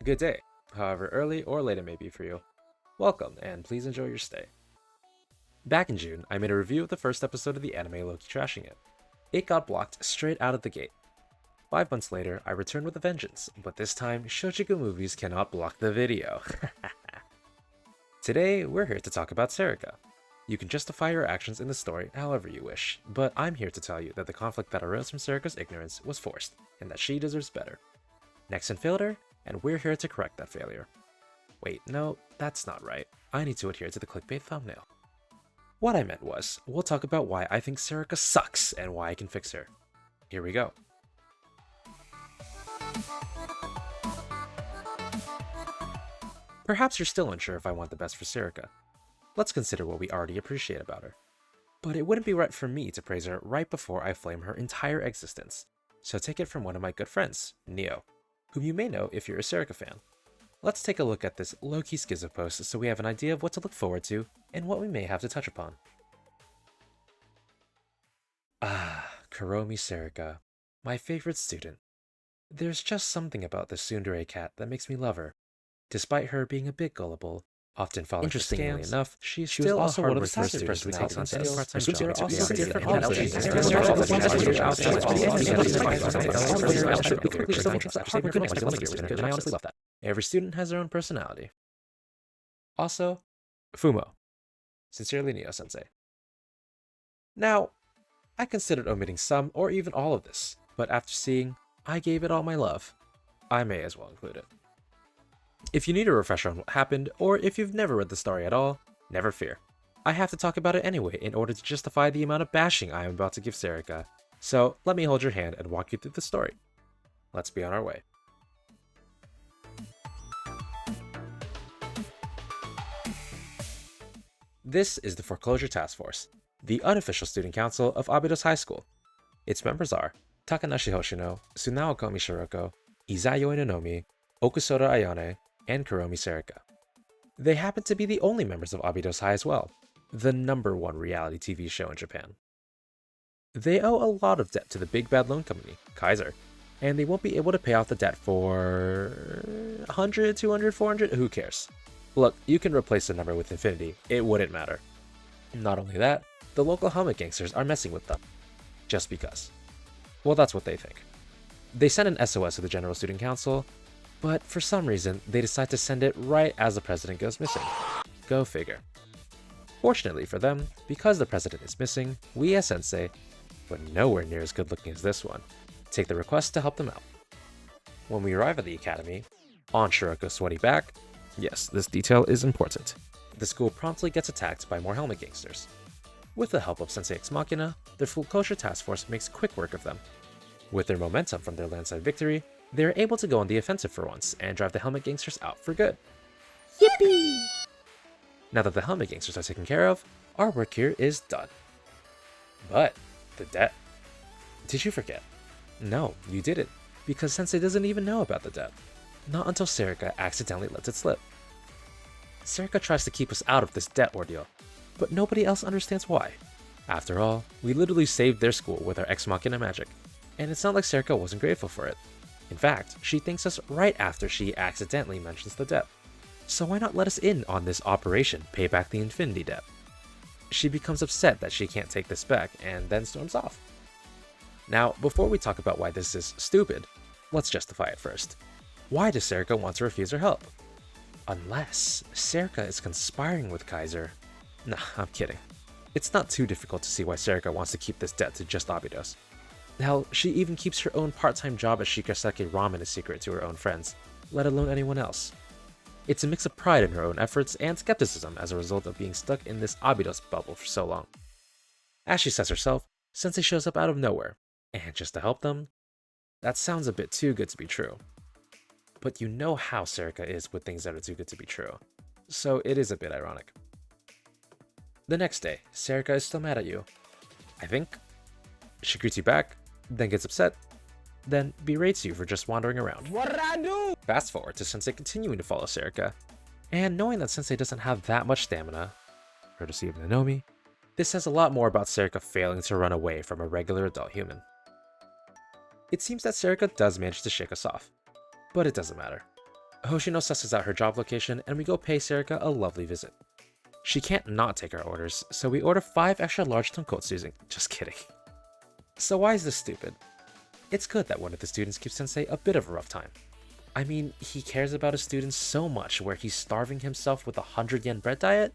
Good day, however early or late it may be for you. Welcome, and please enjoy your stay. Back in June, I made a review of the first episode of the anime Loki Trashing It. It got blocked straight out of the gate. 5 months later, I returned with a vengeance, but this time, Shochiku Movies cannot block the video. Today, we're here to talk about Serika. You can justify your actions in the story however you wish, but I'm here to tell you that the conflict that arose from Serika's ignorance was forced, and that she deserves better. Nexon failed her, and we're here to correct that failure. Wait, no, that's not right. I need to adhere to the clickbait thumbnail. What I meant was, we'll talk about why I think Serika sucks and why I can fix her. Here we go. Perhaps you're still unsure if I want the best for Serika. Let's consider what we already appreciate about her. But it wouldn't be right for me to praise her right before I flame her entire existence. So take it from one of my good friends, Neo, whom you may know if you're a Serika fan. Let's take a look at this low-key schizo post so we have an idea of what to look forward to and what we may have to touch upon. Kuromi Serika, my favorite student. There's just something about this tsundere cat that makes me love her. Despite her being a bit gullible, often falling for scams, enough, she was also one of the first students we take on as part-time job. I honestly love that. Every student has their own personality. Also, Fumo. Sincerely, Neo-sensei. Now, I considered omitting some or even all of this, but after seeing I Gave It All My Love, I may as well include it. If you need a refresher on what happened, or if you've never read the story at all, never fear. I have to talk about it anyway in order to justify the amount of bashing I am about to give Serika, so let me hold your hand and walk you through the story. Let's be on our way. This is the Foreclosure Task Force, the unofficial student council of Abydos High School. Its members are Takanashi Hoshino, Sunao Komi Shiroko, Izayo Inonomi, Okusora Ayane, and Kuromi Serika. They happen to be the only members of Abydos High as well, the #1 reality TV show in Japan. They owe a lot of debt to the big bad loan company, Kaiser, and they won't be able to pay off the debt for 100, 200, 400, who cares? Look, you can replace the number with infinity, it wouldn't matter. Not only that, the local helmet gangsters are messing with them. Just because. Well, that's what they think. They send an SOS to the General Student Council, but for some reason, they decide to send it right as the president goes missing. Go figure. Fortunately for them, because the president is missing, we as Sensei, but nowhere near as good looking as this one, take the request to help them out. When we arrive at the academy, on Shiroko's sweaty back, yes, this detail is important, the school promptly gets attacked by more helmet gangsters. With the help of Sensei Ex Machina, the Foreclosure Task Force makes quick work of them. With their momentum from their landslide victory, they are able to go on the offensive for once and drive the helmet gangsters out for good. Yippee! Now that the helmet gangsters are taken care of, our work here is done. But the debt. Did you forget? No, you didn't, because Sensei doesn't even know about the debt. Not until Serika accidentally lets it slip. Serika tries to keep us out of this debt ordeal, but nobody else understands why. After all, we literally saved their school with our Ex Machina magic, and it's not like Serika wasn't grateful for it. In fact, she thanks us right after she accidentally mentions the debt. So why not let us in on this operation, pay back the infinity debt? She becomes upset that she can't take this back and then storms off. Now, before we talk about why this is stupid, let's justify it first. Why does Serika want to refuse her help? Unless Serika is conspiring with Kaiser. Nah, I'm kidding. It's not too difficult to see why Serika wants to keep this debt to just Abydos. Hell, she even keeps her own part-time job at Shikaseki Ramen a secret to her own friends, let alone anyone else. It's a mix of pride in her own efforts and skepticism as a result of being stuck in this Abydos bubble for so long. As she says herself, Sensei shows up out of nowhere, and just to help them? That sounds a bit too good to be true. But you know how Serika is with things that are too good to be true, so it is a bit ironic. The next day, Serika is still mad at you. I think. She greets you back, then gets upset, then berates you for just wandering around. What'd I do? Fast forward to Sensei continuing to follow Serika, and knowing that Sensei doesn't have that much stamina, courtesy of Nanomi, this says a lot more about Serika failing to run away from a regular adult human. It seems that Serika does manage to shake us off, but it doesn't matter. Hoshino susses out her job location and we go pay Serika a lovely visit. She can't not take our orders, so we order 5 extra large tonkotsu. Just kidding. So why is this stupid? It's good that one of the students gives Sensei a bit of a rough time. I mean, he cares about his students so much where he's starving himself with a 100 yen bread diet?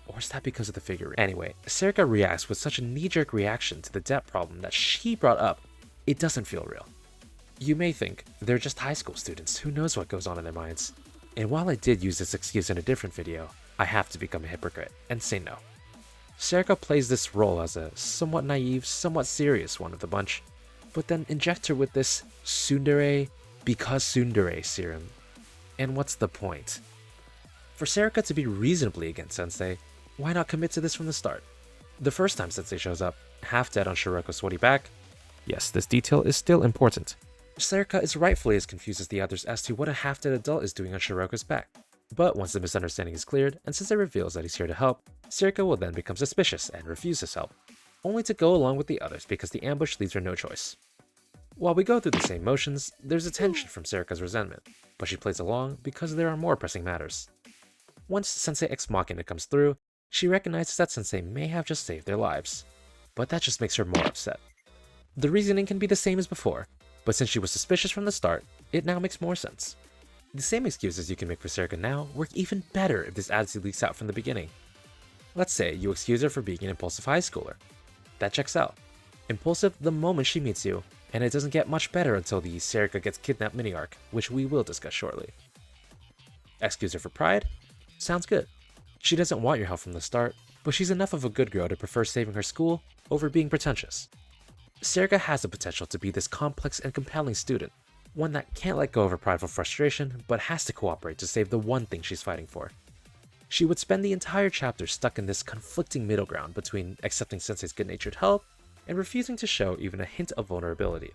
Or is that because of the figurine? Anyway, Serika reacts with such a knee-jerk reaction to the debt problem that she brought up, it doesn't feel real. You may think, they're just high school students, who knows what goes on in their minds? And while I did use this excuse in a different video, I have to become a hypocrite and say no. Serika plays this role as a somewhat naive, somewhat serious one of the bunch, but then inject her with this tsundere because tsundere serum. And what's the point? For Serika to be reasonably against Sensei, why not commit to this from the start? The first time Sensei shows up, half dead on Shiroko's sweaty back, yes, this detail is still important. Serika is rightfully as confused as the others as to what a half-dead adult is doing on Shiroko's back. But once the misunderstanding is cleared and Sensei reveals that he's here to help, Serika will then become suspicious and refuse his help, only to go along with the others because the ambush leaves her no choice. While we go through the same motions, there's a tension from Serika's resentment, but she plays along because there are more pressing matters. Once Sensei Ex Machina comes through, she recognizes that Sensei may have just saved their lives, but that just makes her more upset. The reasoning can be the same as before, but since she was suspicious from the start, it now makes more sense. The same excuses you can make for Serika now work even better if this attitude leaks out from the beginning. Let's say you excuse her for being an impulsive high schooler. That checks out. Impulsive the moment she meets you, and it doesn't get much better until the Serika gets kidnapped mini-arc, which we will discuss shortly. Excuse her for pride? Sounds good. She doesn't want your help from the start, but she's enough of a good girl to prefer saving her school over being pretentious. Serika has the potential to be this complex and compelling student, one that can't let go of her prideful frustration, but has to cooperate to save the one thing she's fighting for. She would spend the entire chapter stuck in this conflicting middle ground between accepting Sensei's good-natured help and refusing to show even a hint of vulnerability.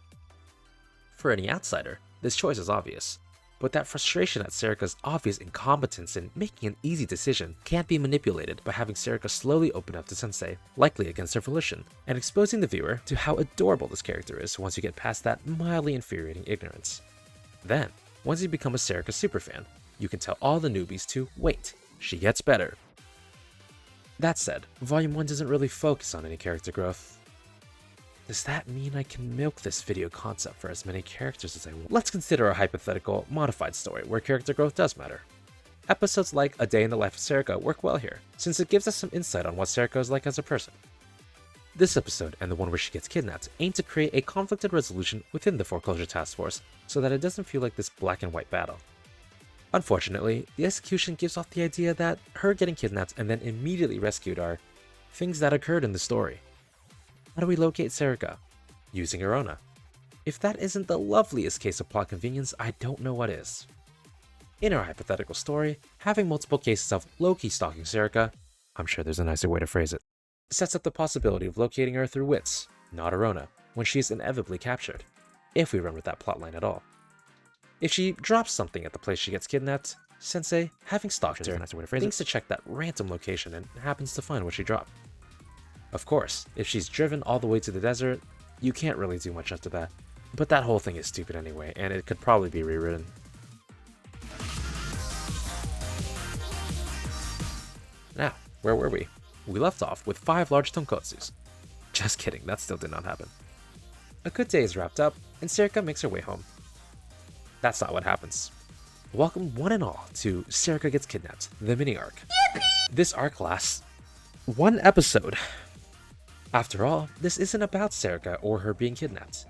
For any outsider, this choice is obvious, but that frustration at Serika's obvious incompetence in making an easy decision can't be manipulated by having Serika slowly open up to Sensei, likely against her volition, and exposing the viewer to how adorable this character is once you get past that mildly infuriating ignorance. Then, once you become a Serika superfan, you can tell all the newbies to wait, she gets better. That said, Volume 1 doesn't really focus on any character growth. Does that mean I can milk this video concept for as many characters as I want? Let's consider a hypothetical, modified story where character growth does matter. Episodes like A Day in the Life of Serika work well here, since it gives us some insight on what Serika is like as a person. This episode, and the one where she gets kidnapped, aim to create a conflicted resolution within the Foreclosure Task Force, so that it doesn't feel like this black and white battle. Unfortunately, the execution gives off the idea that her getting kidnapped and then immediately rescued are things that occurred in the story. How do we locate Serika? Using Arona. If that isn't the loveliest case of plot convenience, I don't know what is. In our hypothetical story, having multiple cases of low-key stalking Serika, I'm sure there's a nicer way to phrase it, sets up the possibility of locating her through wits, not Arona, when she is inevitably captured, if we run with that plotline at all. If she drops something at the place she gets kidnapped, Sensei, having stalked her, thinks to check that random location and happens to find what she dropped. Of course, if she's driven all the way to the desert, you can't really do much after that, but that whole thing is stupid anyway, and it could probably be rewritten. Now, where were we? We left off with 5 large tonkotsus. Just kidding, that still did not happen. A good day is wrapped up, and Serika makes her way home. That's not what happens. Welcome one and all to Serika Gets Kidnapped, the mini-arc. This arc lasts 1 episode. After all, this isn't about Serika or her being kidnapped.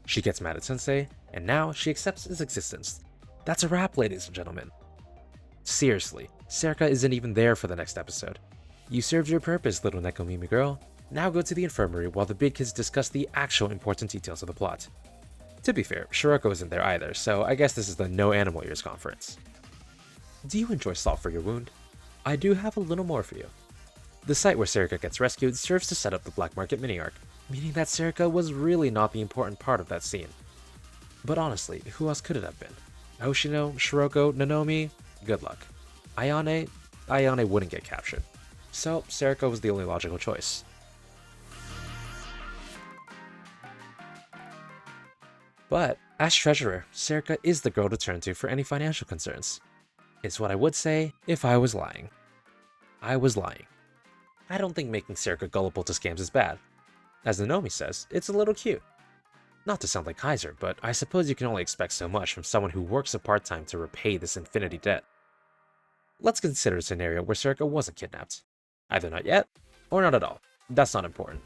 She gets mad at Sensei, and now she accepts his existence. That's a wrap, ladies and gentlemen. Seriously, Serika isn't even there for the next episode. You served your purpose, little Nekomimi girl. Now go to the infirmary while the big kids discuss the actual important details of the plot. To be fair, Shiroko isn't there either, so I guess this is the No Animal Ears conference. Do you enjoy salt for your wound? I do have a little more for you. The site where Serika gets rescued serves to set up the Black Market mini-arc, meaning that Serika was really not the important part of that scene. But honestly, who else could it have been? Hoshino, Shiroko, Nanomi? Good luck. Ayane wouldn't get captured. So Serika was the only logical choice. But As treasurer, Serika is the girl to turn to for any financial concerns. It's what I would say if I was lying. I was lying. I don't think making Serika gullible to scams is bad. As Nomi says, it's a little cute. Not to sound like Kaiser, but I suppose you can only expect so much from someone who works a part-time to repay this infinity debt. Let's consider a scenario where Serika wasn't kidnapped. Either not yet, or not at all. That's not important.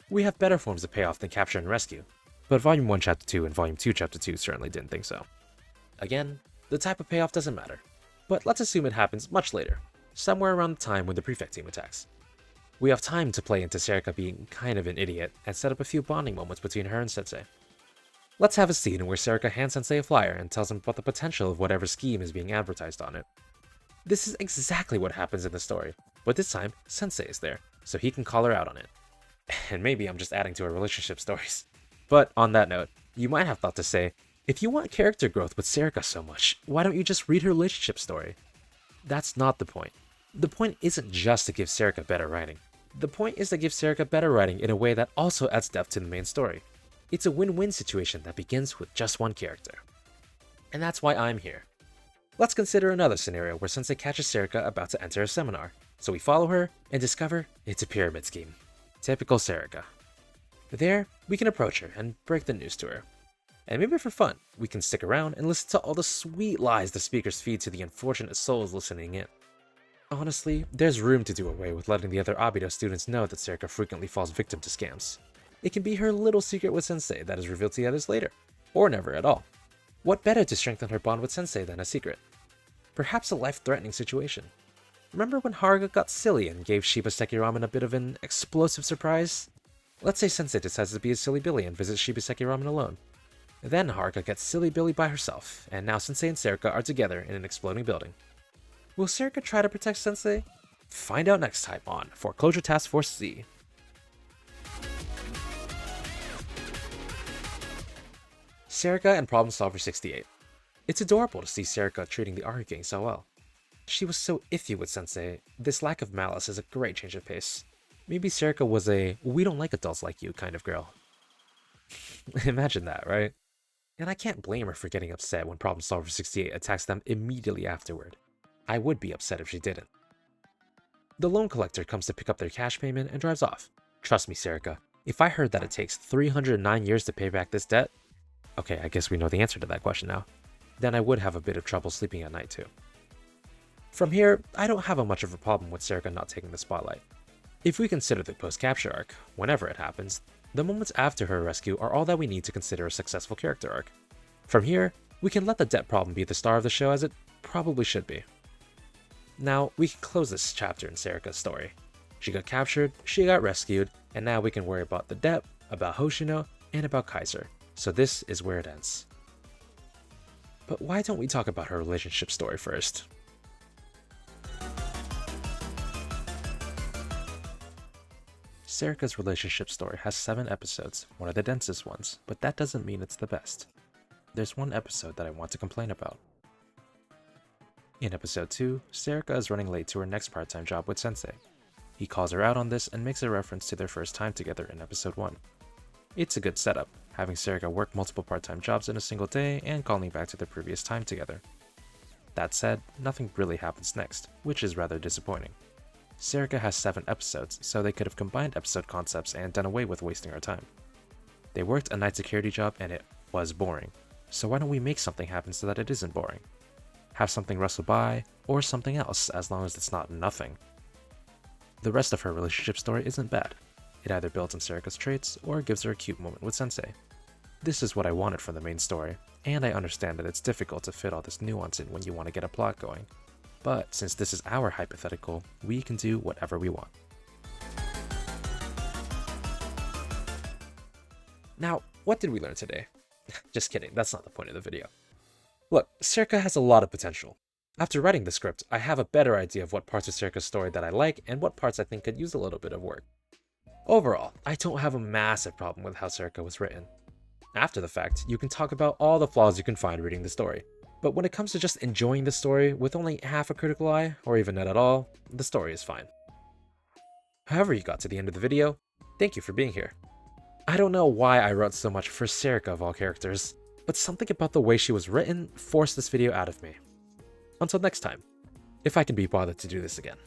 We have better forms of payoff than capture and rescue, but Volume 1 Chapter 2 and Volume 2 Chapter 2 certainly didn't think so. Again, the type of payoff doesn't matter, but let's assume it happens much later, somewhere around the time when the prefect team attacks. We have time to play into Serika being kind of an idiot and set up a few bonding moments between her and Sensei. Let's have a scene where Serika hands Sensei a flyer and tells him about the potential of whatever scheme is being advertised on it. This is exactly what happens in the story, but this time Sensei is there, so he can call her out on it. And maybe I'm just adding to our relationship stories. But on that note, you might have thought to say, if you want character growth with Serika so much, why don't you just read her relationship story? That's not the point. The point isn't just to give Serika better writing. The point is to give Serika better writing in a way that also adds depth to the main story. It's a win-win situation that begins with just one character. And that's why I'm here. Let's consider another scenario where Sensei catches Serika about to enter a seminar, so we follow her and discover it's a pyramid scheme. Typical Serika. There, we can approach her and break the news to her. And maybe for fun, we can stick around and listen to all the sweet lies the speakers feed to the unfortunate souls listening in. Honestly, there's room to do away with letting the other Abido students know that Serika frequently falls victim to scams. It can be her little secret with Sensei that is revealed to the others later, or never at all. What better to strengthen her bond with Sensei than a secret? Perhaps a life-threatening situation. Remember when Haruka got silly and gave Shiba Seki Ramen a bit of an explosive surprise? Let's say Sensei decides to be a silly Billy and visits Shiba Seki Ramen alone. Then Haruka gets silly Billy by herself, and now Sensei and Serika are together in an exploding building. Will Serika try to protect Sensei? Find out next time on Foreclosure Task Force Z. Serika and Problem Solver 68. It's adorable to see Serika treating the Aru Gang so well. She was so iffy with Sensei. This lack of malice is a great change of pace. Maybe Serika was a "we don't like adults like you" kind of girl. Imagine that, right? And I can't blame her for getting upset when Problem Solver 68 attacks them immediately afterward. I would be upset if she didn't. The loan collector comes to pick up their cash payment and drives off. Trust me, Serika, if I heard that it takes 309 years to pay back this debt, okay, I guess we know the answer to that question now, then I would have a bit of trouble sleeping at night too. From here, I don't have much of a problem with Serika not taking the spotlight. If we consider the post-capture arc, whenever it happens, the moments after her rescue are all that we need to consider a successful character arc. From here, we can let the debt problem be the star of the show as it probably should be. Now, we can close this chapter in Serika's story. She got captured, she got rescued, and now we can worry about the debt, about Hoshino, and about Kaiser. So this is where it ends. But why don't we talk about her relationship story first? Serika's relationship story has 7 episodes, one of the densest ones, but that doesn't mean it's the best. There's one episode that I want to complain about. In episode 2, Serika is running late to her next part-time job with Sensei. He calls her out on this and makes a reference to their first time together in episode 1. It's a good setup, having Serika work multiple part-time jobs in a single day and calling back to their previous time together. That said, nothing really happens next, which is rather disappointing. Serika has 7 episodes, so they could have combined episode concepts and done away with wasting our time. They worked a night security job and it was boring, so why don't we make something happen so that it isn't boring? Have something rustle by, or something else, as long as it's not nothing. The rest of her relationship story isn't bad. It either builds on Serika's traits, or gives her a cute moment with Sensei. This is what I wanted from the main story, and I understand that it's difficult to fit all this nuance in when you want to get a plot going. But since this is our hypothetical, we can do whatever we want. Now, what did we learn today? Just kidding, that's not the point of the video. Look, Serika has a lot of potential. After writing the script, I have a better idea of what parts of Serika's story that I like and what parts I think could use a little bit of work. Overall, I don't have a massive problem with how Serika was written. After the fact, you can talk about all the flaws you can find reading the story. But when it comes to just enjoying the story with only half a critical eye, or even none at all, the story is fine. However you got to the end of the video, thank you for being here. I don't know why I wrote so much for Serika of all characters. but something about the way she was written forced this video out of me. Until next time, if I can be bothered to do this again.